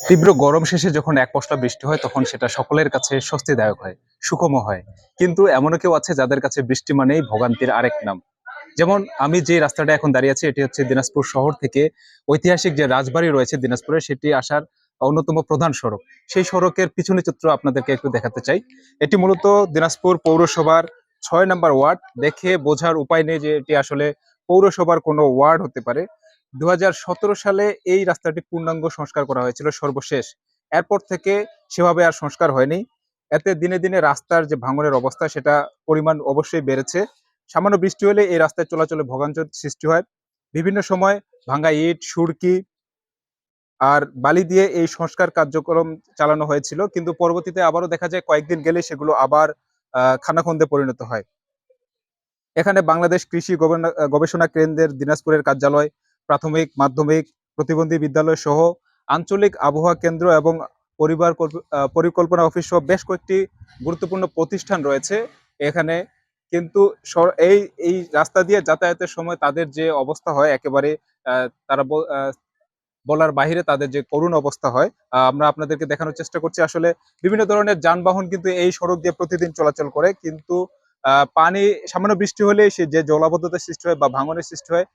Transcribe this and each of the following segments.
তীব্র গরম শেষে যখন এক পশলা বৃষ্টি হয় তখন সেটা সকলের কাছে স্বস্তিদায়ক হয়, সুখময় হয়। কিন্তু এমনও কেউ আছে যাদের কাছে বৃষ্টি মানেই ভোগান্তির আরেক নাম। যেমন আমি যে রাস্তাটা এখন দাঁড়িয়ে আছি এটি হচ্ছে দিনাজপুর শহর থেকে ঐতিহাসিক যে রাজবাড়ি রয়েছে দিনাজপুরে সেটি আসার অন্যতম প্রধান সড়ক। সেই সড়কের পিছনে চিত্র আপনাদেরকে একটু দেখাতে চাই। এটি মূলত দিনাজপুর পৌরসভার 6 নম্বর ওয়ার্ড। দেখে বোঝার উপায় নেই যে এটি আসলে পৌরসভার কোনো ওয়ার্ড হতে পারে। 2017 সালে এই রাস্তাটি পূর্ণাঙ্গ সংস্কার করা হয়েছিল সর্বশেষ। এরপর থেকে সেভাবে আর সংস্কার হয়নি। এতে দিনে দিনে রাস্তার যে ভাঙনের অবস্থা সেটা পরিমাণ অবশ্যই বেড়েছে। সামান্য বৃষ্টি হলে এই রাস্তায় চলাচলে ভোগান্তির সৃষ্টি হয়। বিভিন্ন সময় ভাঙা ইট, সুরকি আর বালি দিয়ে এই সংস্কার কার্যক্রম চালানো হয়েছিল। কিন্তু পরবর্তীতে আবারও দেখা যায় কয়েকদিন গেলে সেগুলো আবার খানাখন্দে পরিণত হয়। এখানে বাংলাদেশ কৃষি গবেষণা কেন্দ্রের দিনাজপুরের কার্যালয়, প্রাথমিক, মাধ্যমিক, প্রতিবন্ধী বিদ্যালয় সহ আঞ্চলিক আবহাওয়া কেন্দ্র এবং পরিকল্পনা অফিস সহ বেশ কয়েকটি গুরুত্বপূর্ণ প্রতিষ্ঠান রয়েছে এখানে। কিন্তু এই এই রাস্তা দিয়ে যাতায়াতের সময় তাদের যে অবস্থা হয় একেবারে তারা বলার বাহিরে, তাদের যে করুণ অবস্থা হয়। আমরা আপনাদেরকে দেখানোর চেষ্টা করছি। আসলে বিভিন্ন ধরনের যানবাহন কিন্তু এই সড়ক দিয়ে প্রতিদিন চলাচল করে, কিন্তু পানি সামান্য বৃষ্টি হলে সে যে জলাবদ্ধতার সৃষ্টি হয় বা ভাঙনের সৃষ্টি হয়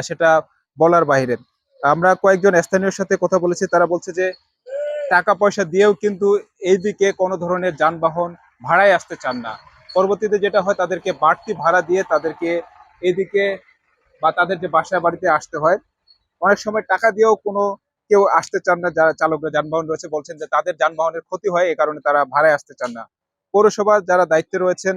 সেটা বলার বাহিরে। আমরা কয়েকজন স্থানীয়র সাথে কথা বলেছি, তারা বলছে যে টাকা পয়সা দিয়েও কিন্তু এইদিকে কোনো ধরনের যানবাহন ভাড়ায় আসতে চান না। পরবর্তীতে যেটা হয় তাদেরকে বাড়তি ভাড়া দিয়ে তাদেরকে এইদিকে বা তাদের যে বাসায় বাড়িতে আসতে হয়। অনেক সময় টাকা দিয়েও কোনো কেউ আসতে চান না, যারা চালকরা যানবাহন রয়েছে বলছেন যে তাদের যানবাহনের ক্ষতি হয়, এই কারণে তারা ভাড়ায় আসতে চান না। পৌরসভার যারা দায়িত্বে রয়েছেন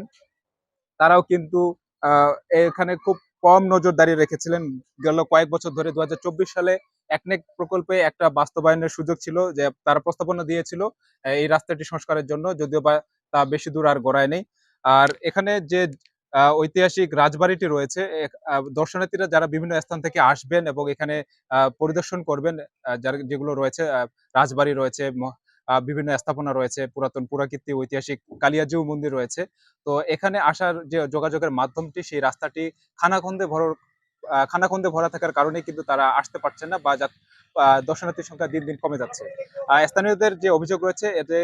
তারাও কিন্তু আহ, এখানে খুব কম নজরদারি রেখেছিলেন। গেল কয়েক বছর ধরে 2024 সালে একনেক প্রকল্পে একটা বাস্তবায়নের সুযোগ ছিল, যে তারা প্রস্তাবনা দিয়েছিল এই রাস্তাটি সংস্কারের জন্য, যদিও বা তা বেশি দূর আর গড়ায় নেই। আর এখানে যে ঐতিহাসিক রাজবাড়িটি রয়েছে, দর্শনার্থীরা যারা বিভিন্ন স্থান থেকে আসবেন এবং এখানে পরিদর্শন করবেন, যারা যেগুলো রয়েছে রাজবাড়ি রয়েছে, বিভিন্ন স্থাপনা রয়েছে, পুরাতন পুরাকীর্তি ঐতিহাসিক কালিয়াজিউ মন্দির রয়েছে। তো এখানে আসার যে যোগাযোগের মাধ্যমটি সেই রাস্তাটি খানাখন্দে ভর খানাখন্দে ভরা থাকার কারণে কিন্তু তারা আসতে পারছেন না, বা দর্শনার্থীর সংখ্যা দিন দিন কমে যাচ্ছে। স্থানীয়দের যে অভিযোগ রয়েছে এতে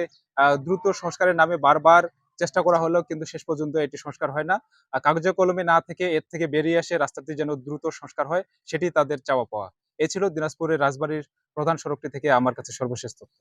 দ্রুত সংস্কারের নামে বারবার চেষ্টা করা হলেও কিন্তু শেষ পর্যন্ত এটি সংস্কার হয় না। কাগজে কলমে না থেকে এর থেকে বেরিয়ে আসে রাস্তাটি যেন দ্রুত সংস্কার হয়, সেটি তাদের চাওয়া পাওয়া। এ ছিল দিনাজপুরের রাজবাড়ির প্রধান সড়কটি থেকে আমার কাছে সর্বশেষ তথ্য।